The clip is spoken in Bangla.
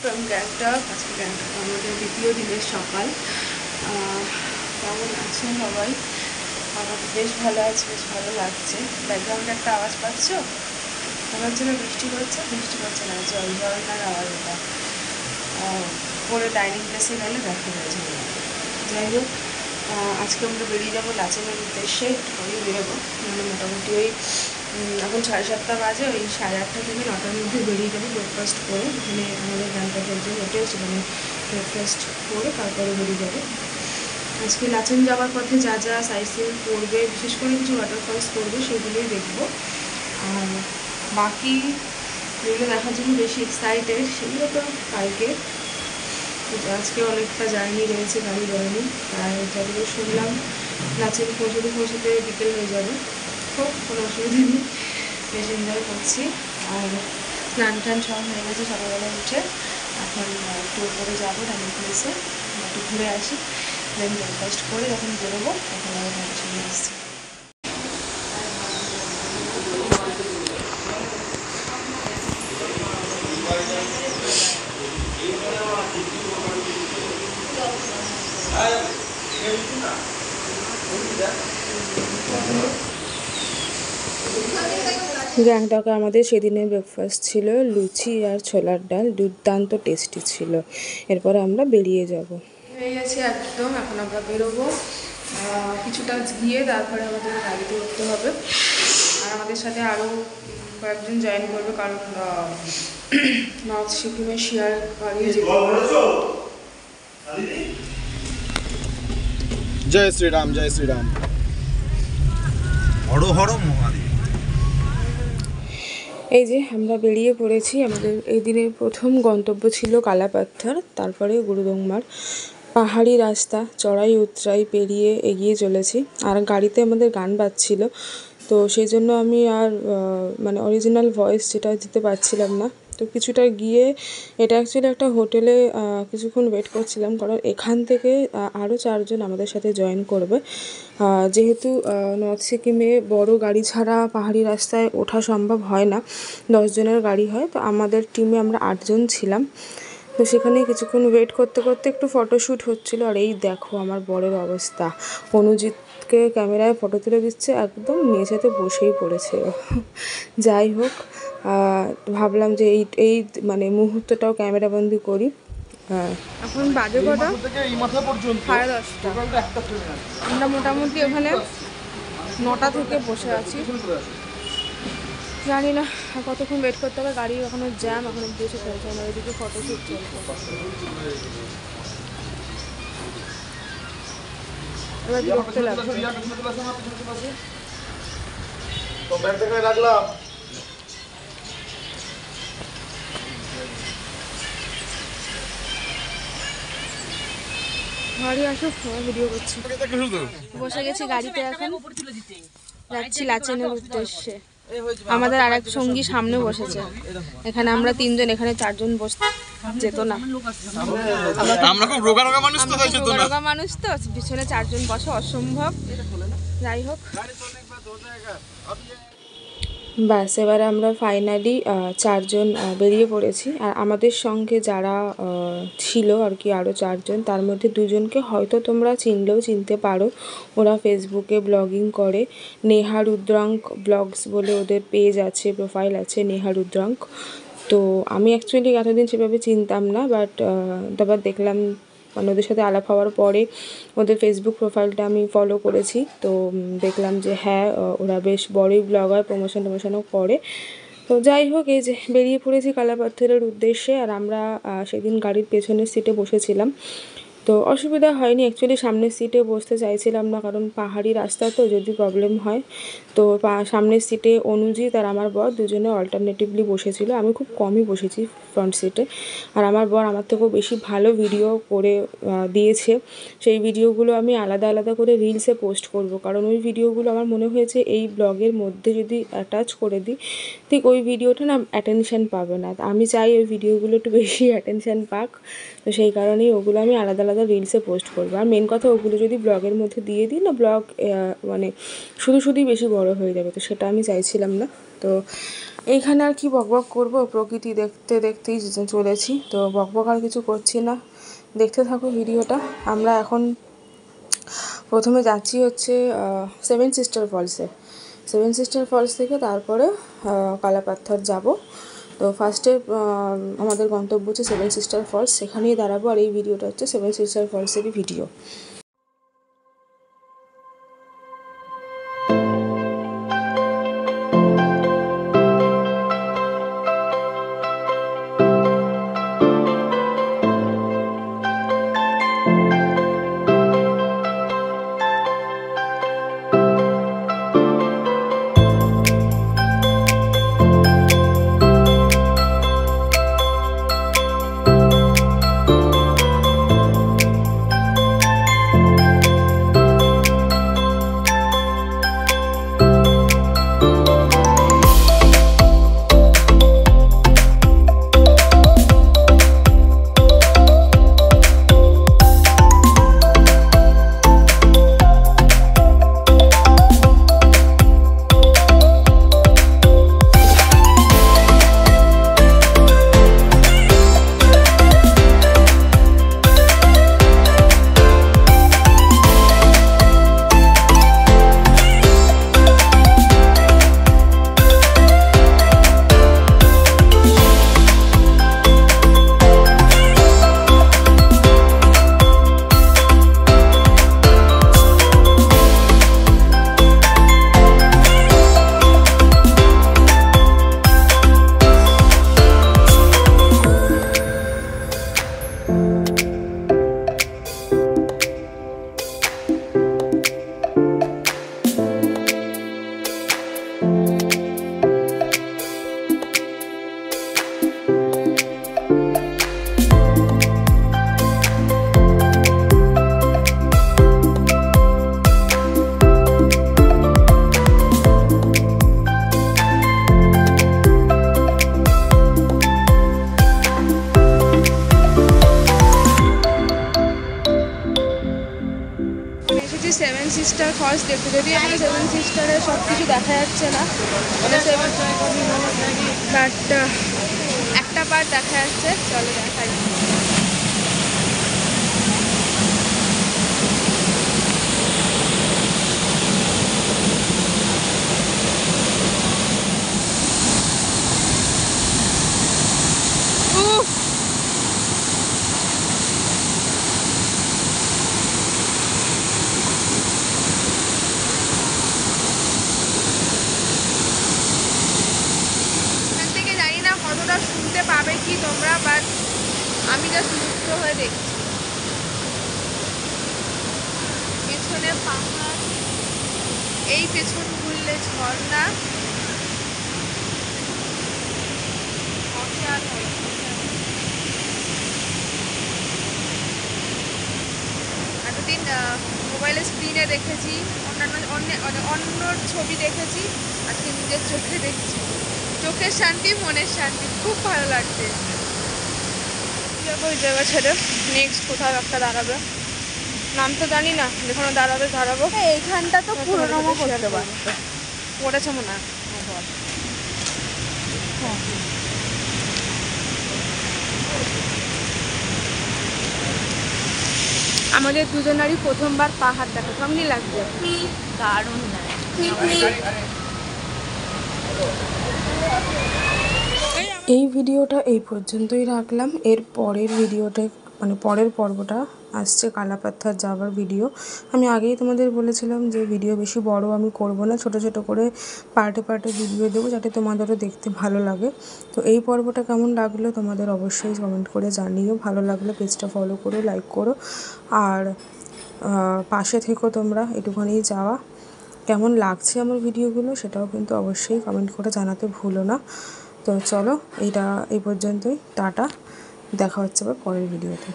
ফ্রম গ্যাংটক। আজকে গ্যাংটক আমাদের দ্বিতীয় দিনের সকাল। কেমন আছেন সবাই? আমার বেশ ভালো আছে, বেশ ভালো লাগছে। ব্যাকগ্রাউন্ডে একটা আওয়াজ পাচ্ছ? মনে হচ্ছে না বৃষ্টি হচ্ছে? বৃষ্টি হচ্ছে না, জল ঝর্ণার আওয়াজ এটা। পরে ডাইনিং প্লেসে গেলে দেখা যাচ্ছে। যাই হোক, আজকে আমরা বেরিয়ে যাবো লাচেনের উদ্দেশ্যে। একটু পরেই বেরোবো, মানে মোটামুটি ওই এখন 7:30 বাজে। ওই 8:30 থেকে 9টার মধ্যে বেরিয়ে যাবো ব্রেকফাস্ট করে। এখানে আমাদের গ্যাংটকের যে হোটেল সেখানে ব্রেকফাস্ট করে তারপরে বেরিয়ে যাবো। আজকে লাচেন যাওয়ার পথে যা যা সাইট সিইং করবে, বিশেষ করে কিছু ওয়াটারফলস করবে, সেগুলোই দেখবো। আর বাকি যেগুলো দেখার জন্য বেশি এক্সাইটেড সেগুলো তো কালকে। আজকে অনেকটা জার্নি রয়েছে, গাড়ি বেরোনি। প্রায় যতদূর শুনলাম লাচেন পৌঁছতে বিকেল হয়ে যাবে। খুব কোনো অসুবিধা নেই, বেশ এনজয় করছি। আর স্নান টান সব হয়ে গেছে সকালবেলা উঠে। এখন একটু উপরে যাবো ডাইনিং প্লেসে, একটু ঘুরে আসি, দেন ব্রেকফাস্ট করে যখন বেরোবো তখন আবার চলে আসছি। গ্যাংটকে আমাদের সেদিনের ব্রেকফাস্ট ছিল লুচি আর ছোলার ডাল, দুর্দান্ত টেস্টি ছিল। এরপরে আমরা বেরিয়ে যাব। হয়ে গেছে একদম, এখন আমরা বেরোবো। কিছুটা গিয়ে তারপরে আমাদের গাড়িতে উঠতে হবে। আর আমাদের সাথে আরও কয়েকজন জয়েন করবে, কারণ নর্থ সিকিমে শেয়ার করিয়ে যেতে হবে। জয় শ্রীরাম, জয় শ্রীরাম, হর হর মহাদেব। এই যে আমরা বেরিয়ে পড়েছি। আমাদের এই দিনের প্রথম গন্তব্য ছিল কালাপাত্থার, তারপরে গুরুদংমার। পাহাড়ি রাস্তা, চড়াই উতরাই পেরিয়ে এগিয়ে চলেছি। আর গাড়িতে আমাদের গান বাজছিল, তো সেই জন্য আমি আর মানে অরিজিনাল ভয়েস যেটা দিতে পারছিলাম না। তো কিছুটা গিয়ে এটা অ্যাকচুয়ালি একটা হোটেলে কিছুক্ষণ ওয়েট করছিলাম, কারণ এখান থেকে আরও 4 জন আমাদের সাথে জয়েন করবে। যেহেতু নর্থ সিকিমে বড় গাড়ি ছাড়া পাহাড়ি রাস্তায় ওঠা সম্ভব হয় না, 10 জনের গাড়ি হয়। তো আমাদের টিমে আমরা 8 জন ছিলাম। তো সেখানে কিছুক্ষণ ওয়েট করতে করতে একটু ফটোশ্যুট হচ্ছিল। আর এই দেখো আমার বরের অবস্থা, অনুজিৎকে ক্যামেরায় ফটো তুলে দিচ্ছে, একদম মেঝেতে বসেই পড়েছে। যাই হোক, ভাবলাম যে এই মানে মুহূর্তটাও ক্যামেরাবন্দি করি। এখন বাজে কটা? 10:30। আমরা মোটামুটি ওখানে 9টা থেকে বসে আছি। জানি না কতক্ষণ ওয়েট করতে হবে, গাড়ি এখনো জ্যাম, এখনো বসে পৌঁছে না। ওইদিকে ফটোশ্যুট চলছে। এবার বিরক্ত লাগছে। গাড়ি আসো, ভিডিও করছি। বসে গেছি গাড়িতে, এখন যাচ্ছি লাচেনের উদ্দেশ্যে। আমাদের আর এক সঙ্গী সামনে বসেছে। এখানে আমরা 3 জন, এখানে 4 জন বসতে যেত না। আমরা খুব রোগা মানুষ তো, পিছনে 4 জন বসে অসম্ভব। যাই হোক, ব্যাস এবারে আমরা ফাইনালি 4 জন বেরিয়ে পড়েছি। আর আমাদের সঙ্গে যারা ছিল আর কি, আরও 4 জন, তার মধ্যে 2 জনকে হয়তো তোমরা চিনলেও চিনতে পারো। ওরা ফেসবুকে ব্লগিং করে, নেহা রুদ্রাঙ্ক ব্লগস বলে ওদের পেজ আছে, প্রোফাইল আছে, নেহা রুদ্রাঙ্ক। তো আমি অ্যাকচুয়ালি এতদিন সেভাবে চিনতাম না, বাট তারপর দেখলাম, মানে ওদের সাথে আলাপ হওয়ার পরে ওদের ফেসবুক প্রোফাইলটা আমি ফলো করেছি। তো দেখলাম যে হ্যাঁ, ওরা বেশ বড়ই ব্লগার, প্রমোশনও করে। তো যাই হোক, এই যে বেরিয়ে পড়েছি কালাপাথরের উদ্দেশ্যে। আর আমরা সেদিন গাড়ির পেছনের সিটে বসেছিলাম, তো অসুবিধা হয়নি। অ্যাকচুয়ালি সামনের সিটে বসতে চাইছিলাম না, কারণ পাহাড়ি রাস্তা তো যদি প্রবলেম হয়। তো সামনের সিটে অনুজিৎ আর আমার বর দুজনে অল্টারনেটিভলি বসেছিল। আমি খুব কমই বসেছি ফ্রন্ট সিটে। আর আমার বর আমার থেকেও বেশি ভালো ভিডিও করে দিয়েছে। সেই ভিডিওগুলো আমি আলাদা আলাদা করে রিলসে পোস্ট করব, কারণ ওই ভিডিওগুলো আমার মনে হয়েছে এই ব্লগের মধ্যে যদি অ্যাটাচ করে দিই, ঠিক ওই ভিডিওটা না অ্যাটেনশান পাবে না। আমি চাই ওই ভিডিওগুলো একটু বেশি অ্যাটেনশান পাক। তো সেই কারণেই ওগুলো আমি আলাদা আলাদা রিলসে পোস্ট করবো। আর মেন কথা, ওগুলো যদি ব্লগের মধ্যে দিয়ে দিই না, ব্লগ মানে শুধুই বেশি বড় হয়ে যাবে, তো সেটা আমি চাইছিলাম না। তো এইখানে আর কি বকবক করবো, প্রকৃতি দেখতে দেখতেই চলেছি, তো বকবক আর কিছু করছি না, দেখতে থাকো ভিডিওটা। আমরা এখন প্রথমে যাচ্ছি হচ্ছে সেভেন সিস্টার ফলসে। সেভেন সিস্টার ফলস থেকে তারপরে কালাপাথর যাব। তো ফার্স্টে আমাদের গন্তব্য হচ্ছে সেভেন সিস্টার ফলস, সেখানেই দাঁড়াবো। আর এই ভিডিওটা হচ্ছে সেভেন সিস্টার ফলসেরই ভিডিও। সেভেন সিস্টার ফলস দেখতে, যদি এখানে সেভেন সিস্টারের সব কিছু দেখা যাচ্ছে না, বাট একটা পার্ট দেখা যাচ্ছে। চলো দেখাই। কতটা শুনতে পাবে কি তোমরা, বাট আমি জাস্ট মুগ্ধ হয়ে দেখছি। পেছনে পাহাড়, এই পেছন ঘুরলে ঝর্ণা, এতদিন মোবাইলে স্ক্রিনে দেখেছি, অন্য ছবি দেখেছি, আজকে নিজের চোখে দেখছি। চোখের শান্তি, মনের শান্তি, খুব ভালো লাগছে। ওই জায়গা ছেড়ে নেক্সট কোথাও একটা দাঁড়াবে, নাম তো জানি না, যেখানে দাঁড়াবো। এইখানটা তো পুরোনো করতে পারবে, পড়েছে মনে হয়। আমাদের দুজনারই প্রথমবার পাহাড় দেখা, কেমনই লাগছে? দারুণ এই ভিডিওটা এই পর্যন্তই রাখলাম। এর পরের ভিডিওটা মানে পরের পর্বটা আসছে কালাপাথর যাওয়ার ভিডিও। আমি আগেই তোমাদের বলেছিলাম যে ভিডিও বেশি বড় আমি করব না, ছোট ছোট করে পার্টে পার্টে ভিডিও দেবো, যাতে তোমাদেরও দেখতে ভালো লাগে। তো এই পর্বটা কেমন লাগলো তোমাদের অবশ্যই কমেন্ট করে জানিও। ভালো লাগলে পেজটা ফলো করো, লাইক করো, আর পাশে থেকো তোমরা, এটুখানি যাওয়া। কেমন লাগছে আমার ভিডিওগুলো সেটাও কিন্তু অবশ্যই কমেন্ট করে জানাতে ভুলো না। তো চলো, এই পর্যন্তই, টাটা, দেখা হচ্ছে আবার পরের ভিডিওতে।